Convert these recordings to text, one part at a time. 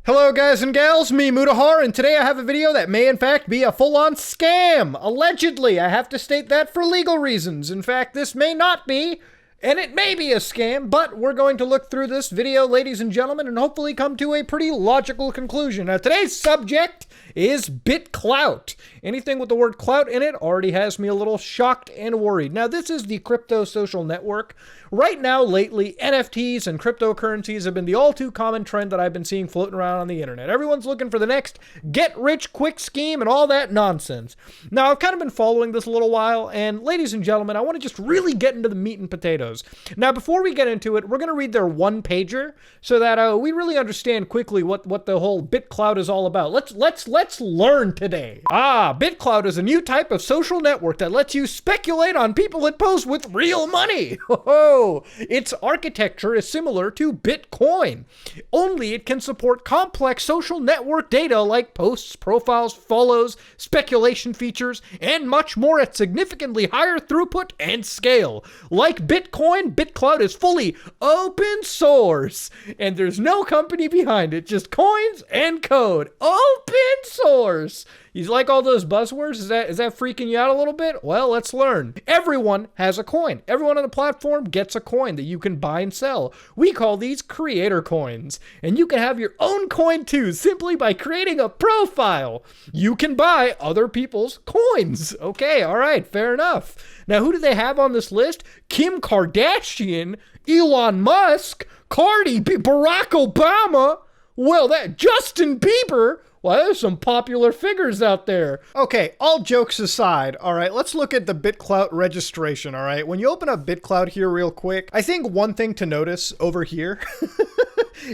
Hello guys and gals, me Mutahar, and today I have a video that may in fact be a full-on scam. Allegedly, I have to state that for legal reasons. In fact, this may not be, and it may be a scam, but we're going to look through this video, ladies and gentlemen, and hopefully come to a pretty logical conclusion. Now, today's subject is Bitclout. Anything with the word clout in it already has me a little shocked and worried. Now, this is the crypto social network. Right now, lately, NFTs and cryptocurrencies have been the all-too-common trend that I've been seeing floating around on the internet. Everyone's looking for the next get-rich-quick scheme and all that nonsense. Now, I've kind of been following this a little while, and ladies and gentlemen, I want to just really get into the meat and potatoes. Now, before we get into it, we're going to read their one-pager so that we really understand quickly what the whole Bitcloud is all about. Let's learn today. Bitcloud is a new type of social network that lets you speculate on people that post with real money. Its architecture is similar to Bitcoin, only it can support complex social network data like posts, profiles, follows, speculation features, and much more at significantly higher throughput and scale. Like Bitcoin, Bitcloud is fully open source, and there's no company behind it, just coins and code. Open source. You like all those buzzwords? Is that freaking you out a little bit? Well, let's learn. Everyone has a coin. Everyone on the platform gets a coin that you can buy and sell. We call these creator coins. And you can have your own coin too, simply by creating a profile. You can buy other people's coins. Okay, all right, fair enough. Now, who do they have on this list? Kim Kardashian, Elon Musk, Cardi B, Barack Obama. Well, that Justin Bieber. Well, there's some popular figures out there. Okay, all jokes aside, all right, let's look at the Clout Registration, all right? When you open up Bitcloud here real quick, I think one thing to notice over here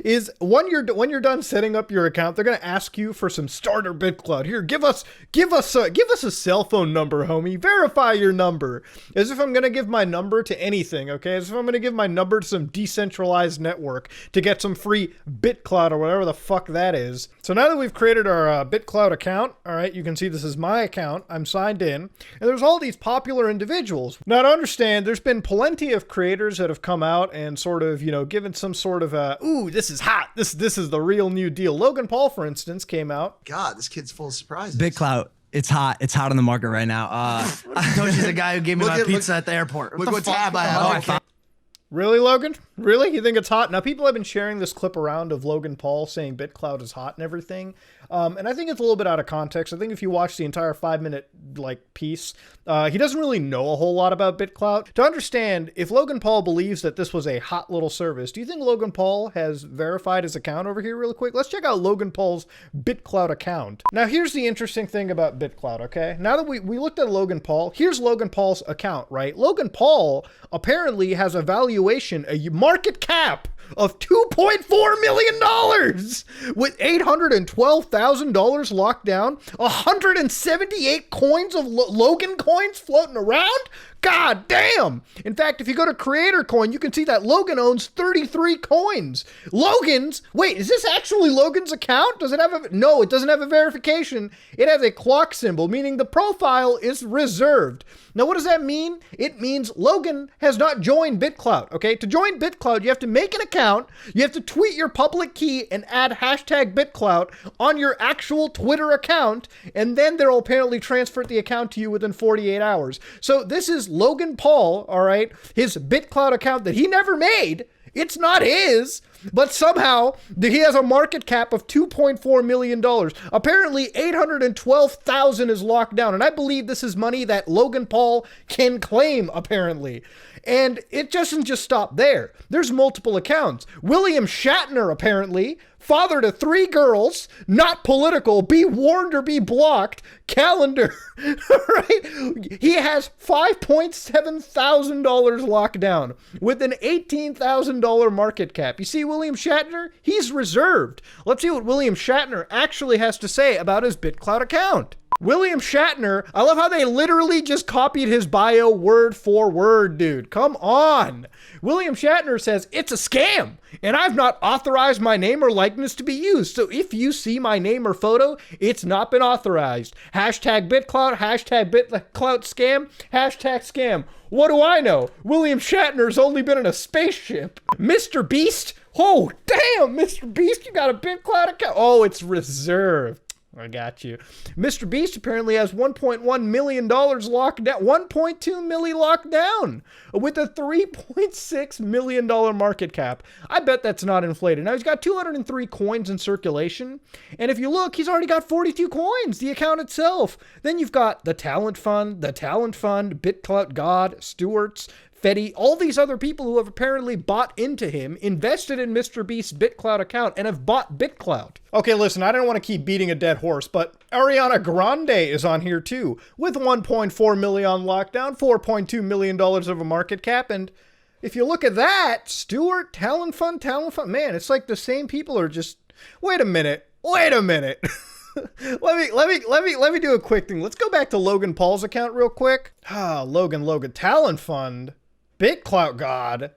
is when you're done setting up your account, they're gonna ask you for some starter Bitcloud. Here, give us a cell phone number, homie. Verify your number. As if I'm gonna give my number to anything, okay? As if I'm gonna give my number to some decentralized network to get some free Bitcloud or whatever the fuck that is. So now that we've created our Bitcloud account, all right, you can see this is my account. I'm signed in, and there's all these popular individuals. Now, to understand, there's been plenty of creators that have come out and sort of, given some sort of ooh, this is hot. This is the real new deal. Logan Paul, for instance, came out. God, this kid's full of surprises. Bitclout. It's hot. It's hot on the market right now. I told you the guy who gave me my pizza at the airport. Look what tab I have. Really, Logan? Really? You think it's hot? Now, people have been sharing this clip around of Logan Paul saying Bitcloud is hot and everything. And I think it's a little bit out of context. I think if you watch the entire 5-minute piece, he doesn't really know a whole lot about Bitclout. To understand, if Logan Paul believes that this was a hot little service, do you think Logan Paul has verified his account over here real quick? Let's check out Logan Paul's Bitclout account. Now, here's the interesting thing about Bitclout, okay? Now that we looked at Logan Paul, here's Logan Paul's account, right? Logan Paul apparently has a valuation, a market cap of $2.4 million with $812,000 locked down, 178 coins of Logan coins floating around. God damn! In fact, if you go to Creator Coin, you can see that Logan owns 33 coins. Wait, is this actually Logan's account? Does it have no, it doesn't have a verification. It has a clock symbol, meaning the profile is reserved. Now, what does that mean? It means Logan has not joined Bitclout, okay? To join Bitclout, you have to make an account, you have to tweet your public key and add hashtag Bitclout on your actual Twitter account, and then they'll apparently transfer the account to you within 48 hours. So this is Logan Paul, all right, his Bitclout account that he never made. It's not his, but somehow he has a market cap of $2.4 million. Apparently, $812,000 is locked down, and I believe this is money that Logan Paul can claim, apparently. And it doesn't just stop there. There's multiple accounts. William Shatner, apparently, father to 3 girls, not political, be warned or be blocked, calendar, right? He has $5.7 thousand locked down with an $18,000 market cap. You see William Shatner? He's reserved. Let's see what William Shatner actually has to say about his Bitclout account. William Shatner, I love how they literally just copied his bio word for word, dude. Come on. William Shatner says, it's a scam, and I've not authorized my name or likeness to be used. So if you see my name or photo, it's not been authorized. Hashtag Bitclout, hashtag Bitclout scam, hashtag scam. What do I know? William Shatner's only been in a spaceship. Mr. Beast, Oh, damn, Mr. Beast, you got a Bitclout account. Oh, it's reserved. I got you. Mr. Beast apparently has $1.1 million locked down, 1.2 million locked down with a $3.6 million market cap. I bet that's not inflated. Now, he's got 203 coins in circulation. And if you look, he's already got 42 coins, the account itself. Then you've got the Talent Fund, Bitclout God, Stewart's, Fetty, all these other people who have apparently bought into him, invested in Mr. Beast's Bitclout account, and have bought Bitclout. Okay, listen, I don't want to keep beating a dead horse, but Ariana Grande is on here too, with 1.4 million on lockdown, $4.2 million of a market cap, and if you look at that, Stewart, Talent Fund, man, it's like the same people are just, wait a minute. let me do a quick thing. Let's go back to Logan Paul's account real quick. Logan, Talent Fund, Bitclout God.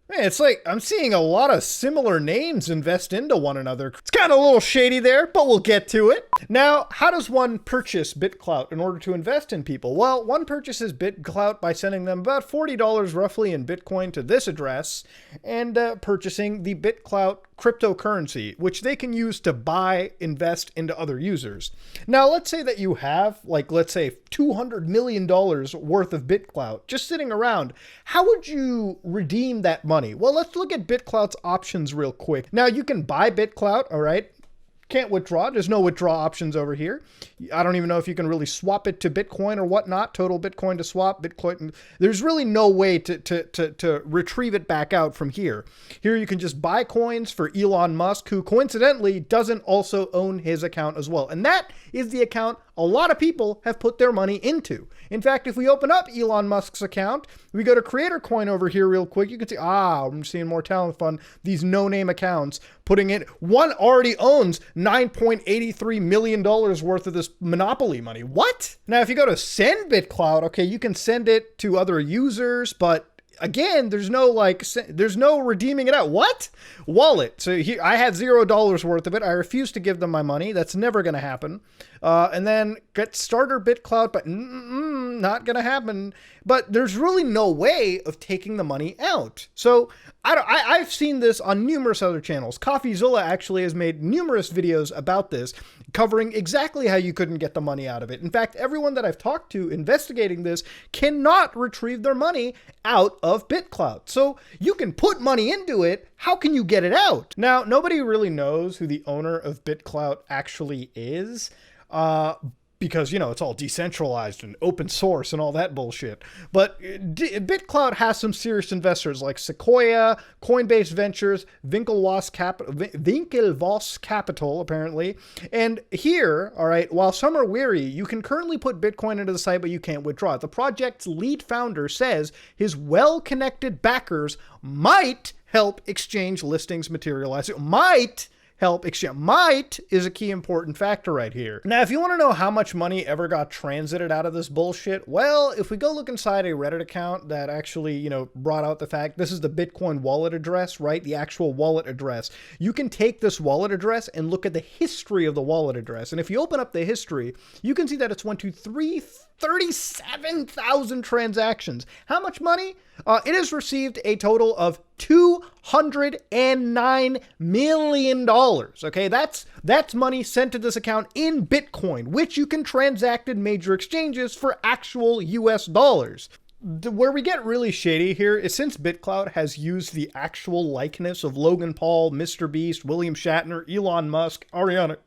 Man, it's like I'm seeing a lot of similar names invest into one another. It's kind of a little shady there, but we'll get to it. Now, how does one purchase Bitclout in order to invest in people? Well, one purchases Bitclout by sending them about $40 roughly in Bitcoin to this address and purchasing the Bitclout cryptocurrency, which they can use to buy, invest into other users. Now, let's say that you have, like, let's say $200 million worth of Bitclout just sitting around. How would you redeem that money? Well, let's look at Bitclout's options real quick. Now, you can buy Bitclout, all right? Can't withdraw. There's no withdraw options over here. I don't even know if you can really swap it to Bitcoin or whatnot. Total Bitcoin to swap Bitcoin. There's really no way to retrieve it back out from here. Here you can just buy coins for Elon Musk, who coincidentally doesn't also own his account as well. And that is the account a lot of people have put their money into. In fact, if we open up Elon Musk's account, we go to Creator Coin over here real quick, you can see, I'm seeing more Talent Fund, these no-name accounts, putting in, one already owns $9.83 million worth of this monopoly money. What? Now, if you go to send Bitclout, okay, you can send it to other users, but again, there's no redeeming it out. What? Wallet. So here, I had $0 worth of it. I refuse to give them my money. That's never going to happen. And then get starter Bitclout, but not going to happen. But there's really no way of taking the money out. So I've seen this on numerous other channels. CoffeeZilla actually has made numerous videos about this, covering exactly how you couldn't get the money out of it. In fact, everyone that I've talked to investigating this cannot retrieve their money out of Bitclout. So you can put money into it. How can you get it out? Now, nobody really knows who the owner of Bitclout actually is. Because, you know, it's all decentralized and open source and all that bullshit. But Bitclout has some serious investors like Sequoia, Coinbase Ventures, Winklevoss Capital, apparently. And here, all right, while some are weary, you can currently put Bitcoin into the site, but you can't withdraw it. The project's lead founder says his well-connected backers might help exchange listings materialize. It might help exchange. Might is a key important factor right here. Now, if you want to know how much money ever got transited out of this bullshit, well, if we go look inside a Reddit account that actually, you know, brought out the fact, this is the Bitcoin wallet address, right? The actual wallet address. You can take this wallet address and look at the history of the wallet address. And if you open up the history, you can see that it's 37,000 transactions. How much money? It has received a total of $209 million. Okay, that's money sent to this account in Bitcoin, which you can transact in major exchanges for actual US dollars. Where we get really shady here is since Bitclout has used the actual likeness of Logan Paul, Mr. Beast, William Shatner, Elon Musk, Ariana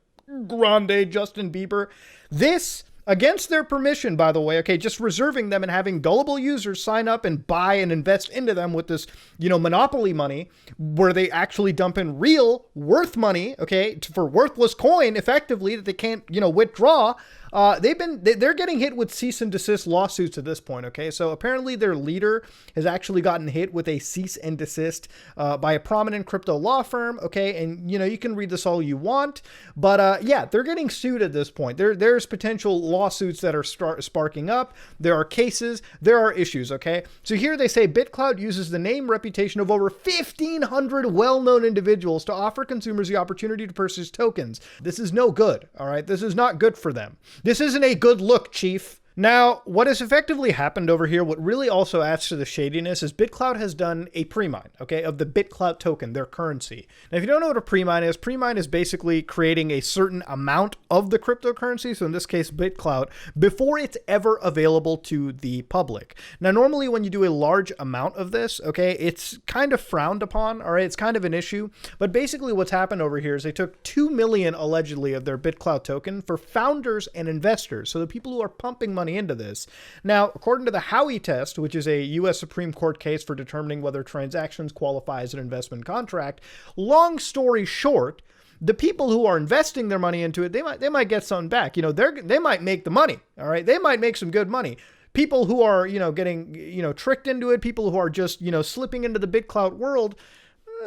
Grande, Justin Bieber, this, against their permission, by the way, okay, just reserving them and having gullible users sign up and buy and invest into them with this, you know, monopoly money, where they actually dump in real worth money, okay, for worthless coin, effectively, that they can't, you know, withdraw. They're getting hit with cease and desist lawsuits at this point, okay? So apparently their leader has actually gotten hit with a cease and desist by a prominent crypto law firm, okay? And, you know, you can read this all you want, but yeah, they're getting sued at this point. There's potential lawsuits that are sparking up. There are cases, there are issues, okay? So here they say Bitclout uses the name reputation of over 1,500 well-known individuals to offer consumers the opportunity to purchase tokens. This is no good, all right? This is not good for them. This isn't a good look, Chief. Now, what has effectively happened over here, what really also adds to the shadiness, is Bitclout has done a pre-mine, okay, of the Bitclout token, their currency. Now, if you don't know what a pre-mine is basically creating a certain amount of the cryptocurrency, so in this case, Bitclout, before it's ever available to the public. Now, normally when you do a large amount of this, okay, it's kind of frowned upon, all right, it's kind of an issue, but basically what's happened over here is they took 2 million, allegedly, of their Bitclout token for founders and investors, so the people who are pumping money into this. Now, according to the Howey test, which is a U.S. Supreme Court case for determining whether transactions qualify as an investment contract, long story short, the people who are investing their money into it, they might get something back. You know, they might make the money. All right, they might make some good money. People who are, you know, getting, you know, tricked into it, people who are just, you know, slipping into the Bitclout world,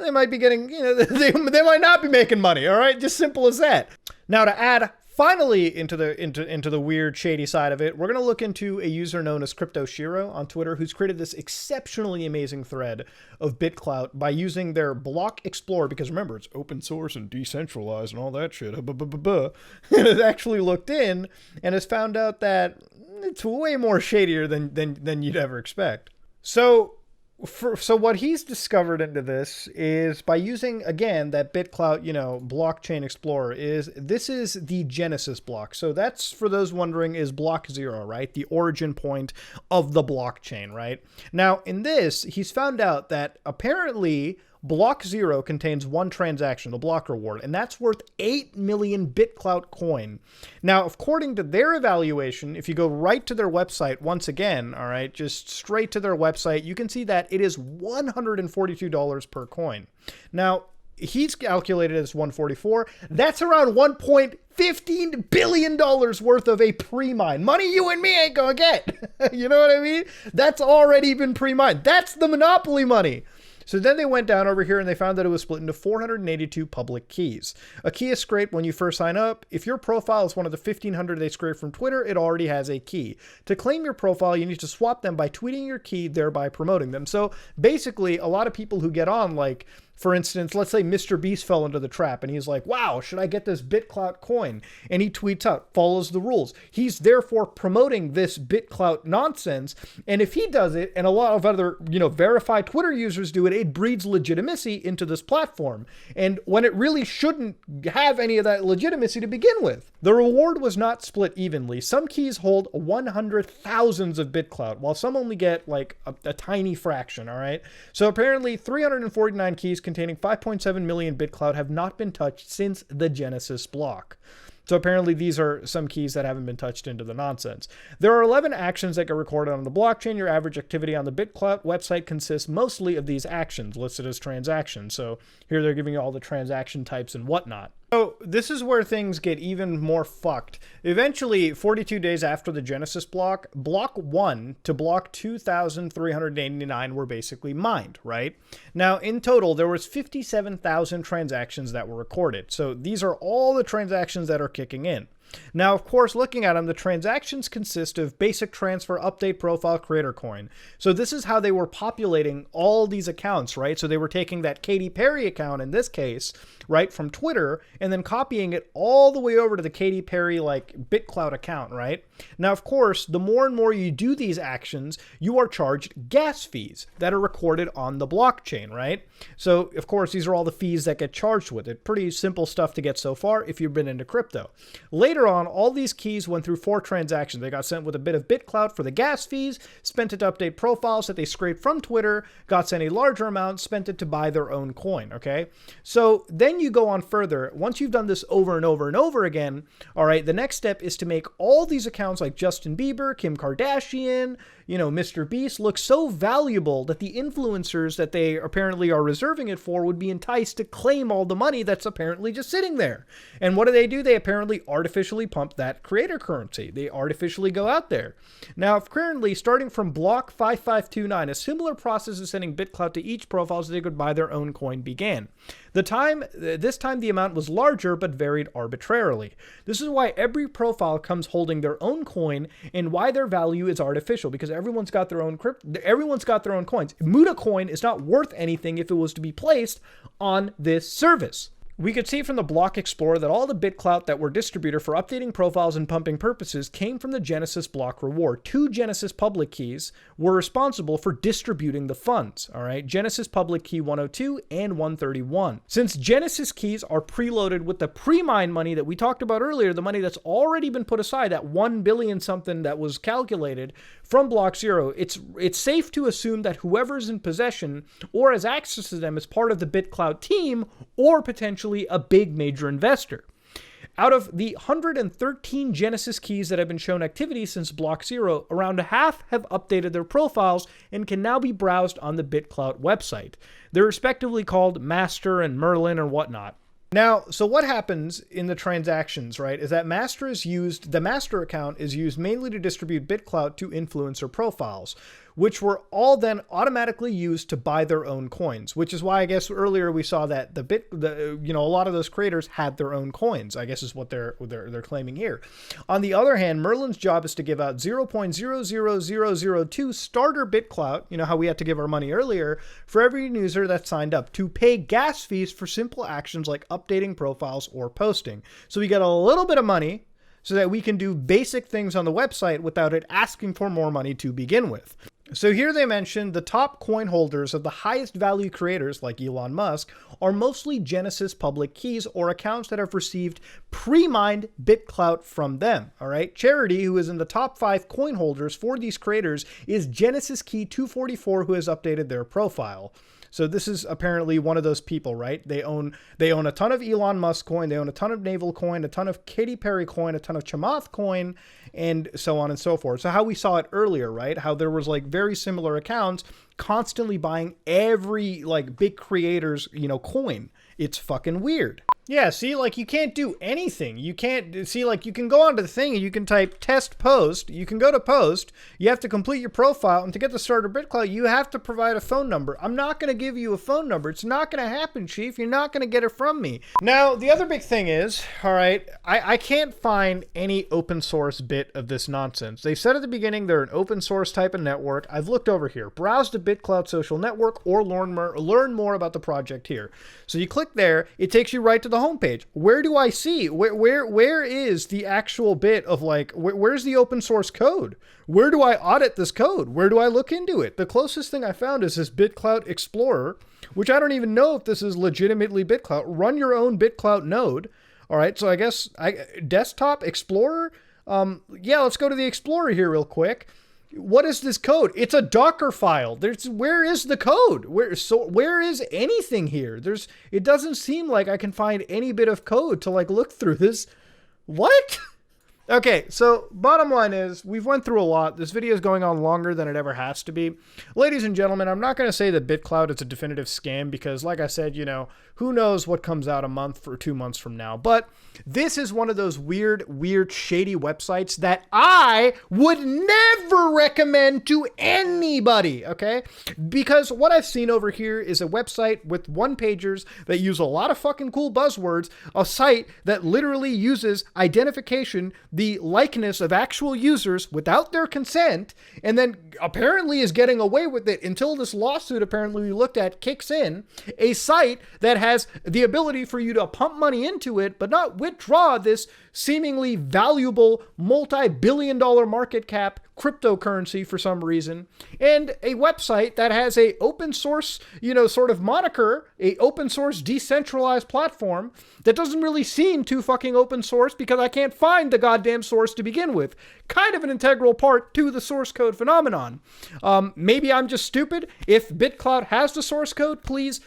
they might be getting, you know, they might not be making money. All right, just simple as that. Now, to add finally into the weird shady side of it, we're going to look into a user known as Crypto Shiro on Twitter, who's created this exceptionally amazing thread of Bitclout by using their block explorer, because remember, it's open source and decentralized and all that shit. And has actually looked in and has found out that it's way more shadier than you'd ever expect. So what he's discovered into this is by using, again, that Bitclout, you know, blockchain explorer, this is the Genesis block. So that's, for those wondering, is block 0, right? The origin point of the blockchain, right? Now, in this, he's found out that apparently block 0 contains one transaction, the block reward, and that's worth 8 million Bitclout coin. Now, according to their evaluation, if you go right to their website, once again, all right, just straight to their website, you can see that it is $142 per coin. Now, he's calculated as 144. That's around $1.15 billion worth of a pre-mine. Money you and me ain't gonna get. You know what I mean? That's already been pre-mined. That's the monopoly money. So then they went down over here and they found that it was split into 482 public keys. A key is scraped when you first sign up. If your profile is one of the 1,500 they scraped from Twitter, it already has a key. To claim your profile, you need to swap them by tweeting your key, thereby promoting them. So basically, a lot of people who get on, like, for instance, let's say Mr. Beast fell into the trap and he's like, wow, should I get this Bitclout coin? And he tweets out, follows the rules. He's therefore promoting this Bitclout nonsense. And if he does it, and a lot of other, you know, verified Twitter users do it, it breeds legitimacy into this platform. And when it really shouldn't have any of that legitimacy to begin with. The reward was not split evenly. Some keys hold 100,000s of Bitclout, while some only get like a tiny fraction, all right? So apparently 349 keys containing 5.7 million Bitclout have not been touched since the Genesis block. So apparently these are some keys that haven't been touched into the nonsense. There are 11 actions that get recorded on the blockchain. Your average activity on the Bitclout website consists mostly of these actions listed as transactions. So here they're giving you all the transaction types and whatnot. So this is where things get even more fucked. Eventually, 42 days after the Genesis block, block 1 to block 2,389 were basically mined, right? Now, in total, there was 57,000 transactions that were recorded. So these are all the transactions that are kicking in. Now, of course, looking at them, the transactions consist of basic transfer, update, profile, creator coin. So this is how they were populating all these accounts, right? So they were taking that Katy Perry account in this case, right, from Twitter, and then copying it all the way over to the Katy Perry, like, Bitclout account, right? Now, of course, the more and more you do these actions, you are charged gas fees that are recorded on the blockchain, right? So, of course, these are all the fees that get charged with it. Pretty simple stuff to get so far if you've been into crypto. Later on, all these keys went through 4 transactions. They got sent with a bit of Bitclout for the gas fees, spent it to update profiles that they scraped from Twitter, got sent a larger amount, spent it to buy their own coin, okay? So then you go on further. Once you've done this over and over and over again, all right, the next step is to make all these accounts like Justin Bieber, Kim Kardashian, you know, Mr. Beast look so valuable that the influencers that they apparently are reserving it for would be enticed to claim all the money that's apparently just sitting there. And what do? They apparently artificially pump that creator currency. They artificially go out there. Now, currently, starting from block 5529, a similar process of sending Bitclout to each profile so they could buy their own coin began. This time the amount was larger but varied arbitrarily. This is why every profile comes holding their own coin and why their value is artificial, because everyone's got their own coins. Muda coin is not worth anything if it was to be placed on this service. We could see from the block explorer that all the Bitclout that were distributed for updating profiles and pumping purposes came from the Genesis block reward. 2 Genesis public keys were responsible for distributing the funds, all right? Genesis public key 102 and 131. Since Genesis keys are preloaded with the pre-mine money that we talked about earlier, the money that's already been put aside, that 1 billion something that was calculated from block 0, it's safe to assume that whoever's in possession or has access to them is part of the Bitcloud team or potentially a big major investor. Out of the 113 Genesis keys that have been shown activity since block 0, around half have updated their profiles and can now be browsed on the Bitclout website. They're respectively called Master and Merlin and whatnot. Now, so what happens in the transactions, right, is that the master account is used mainly to distribute Bitclout to influencer profiles, which were all then automatically used to buy their own coins, which is why I guess earlier we saw that a lot of those creators had their own coins, I guess is what they're claiming here. On the other hand, Merlin's job is to give out 0.00002 starter Bitclout, you know how we had to give our money earlier, for every user that signed up to pay gas fees for simple actions like updating profiles or posting. So we get a little bit of money so that we can do basic things on the website without it asking for more money to begin with. So here they mentioned the top coin holders of the highest value creators like Elon Musk are mostly Genesis public keys or accounts that have received pre-mined Bitclout from them. All right. Charity, who is in the top 5 coin holders for these creators, is Genesis key 244, who has updated their profile. So this is apparently one of those people, right? They own a ton of Elon Musk coin, they own a ton of Naval coin, a ton of Katy Perry coin, a ton of Chamath coin, and so on and so forth. So how we saw it earlier, right? How there was like very similar accounts constantly buying every like big creator's, coin. It's fucking weird. Yeah, see, like you can't do anything. You can't see, like you can go onto the thing and you can type test post. You can go to post. You have to complete your profile, and to get the starter Bitclout, you have to provide a phone number. I'm not going to give you a phone number. It's not going to happen, Chief. You're not going to get it from me. Now, the other big thing is, all right, I can't find any open source bit of this nonsense. They said at the beginning they're an open source type of network. I've looked over here. Browse the Bitclout social network or learn more about the project here. So you click there. It takes you right to the homepage. Where do I see? Where is the actual bit of like, where's the open source code? Where do I audit this code? Where do I look into it? The closest thing I found is this Bitclout Explorer, which I don't even know if this is legitimately Bitclout. Run your own Bitclout node. All right, so I guess desktop Explorer. Yeah, let's go to the Explorer here real quick. What is this code? It's a Docker file. Where is the code? Where is anything here? It doesn't seem like I can find any bit of code to like look through this. What? Okay, so bottom line is we've went through a lot. This video is going on longer than it ever has to be. Ladies and gentlemen, I'm not going to say that Bitcloud is a definitive scam because like I said, who knows what comes out a month or 2 months from now. But this is one of those weird, shady websites that I would never recommend to anybody, okay? Because what I've seen over here is a website with one-pagers that use a lot of fucking cool buzzwords, a site that literally uses identification, the likeness of actual users without their consent, and then apparently is getting away with it until this lawsuit apparently we looked at kicks in, a site that has the ability for you to pump money into it, but not withdraw this seemingly valuable multi-billion-dollar market cap cryptocurrency for some reason, and a website that has a open source, sort of moniker, a open source decentralized platform that doesn't really seem too fucking open source because I can't find the goddamn source to begin with. Kind of an integral part to the source code phenomenon. Maybe I'm just stupid. If Bitcloud has the source code, please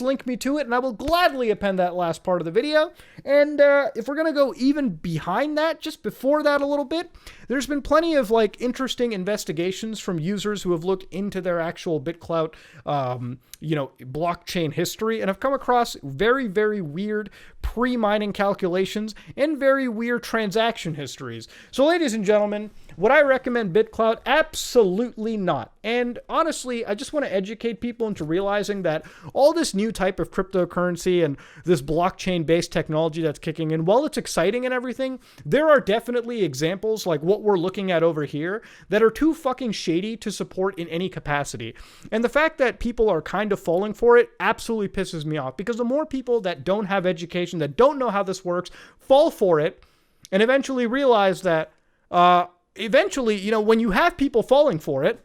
link me to it, and I will gladly append that last part of the video. And if we're going to go even behind that, just before that a little bit, there's been plenty of like interesting investigations from users who have looked into their actual Bitclout, blockchain history, and have come across very, very weird pre-mining calculations and very weird transaction histories. So ladies and gentlemen, would I recommend Bitclout? Absolutely not. And honestly, I just want to educate people into realizing that all this new type of cryptocurrency and this blockchain-based technology that's kicking in, while it's exciting and everything, there are definitely examples like what we're looking at over here that are too fucking shady to support in any capacity. And the fact that people are kind of falling for it absolutely pisses me off, because the more people that don't have education, that don't know how this works, fall for it, and eventually realize that, when you have people falling for it,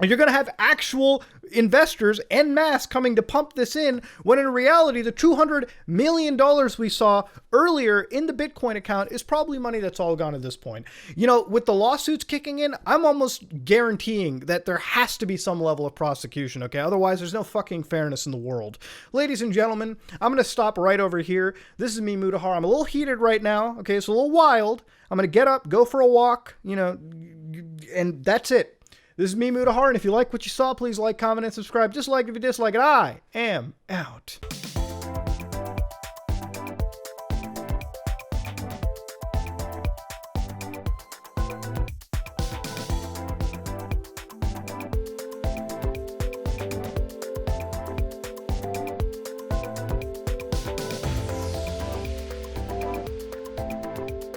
you're going to have actual investors en masse coming to pump this in, when in reality, the $200 million we saw earlier in the Bitcoin account is probably money that's all gone at this point. With the lawsuits kicking in, I'm almost guaranteeing that there has to be some level of prosecution, okay? Otherwise, there's no fucking fairness in the world. Ladies and gentlemen, I'm going to stop right over here. This is me, Mutahar. I'm a little heated right now, okay? It's a little wild. I'm going to get up, go for a walk, and that's it. This is me, Mutahar, and if you like what you saw, please like, comment, and subscribe. Dislike if you dislike it. I am out.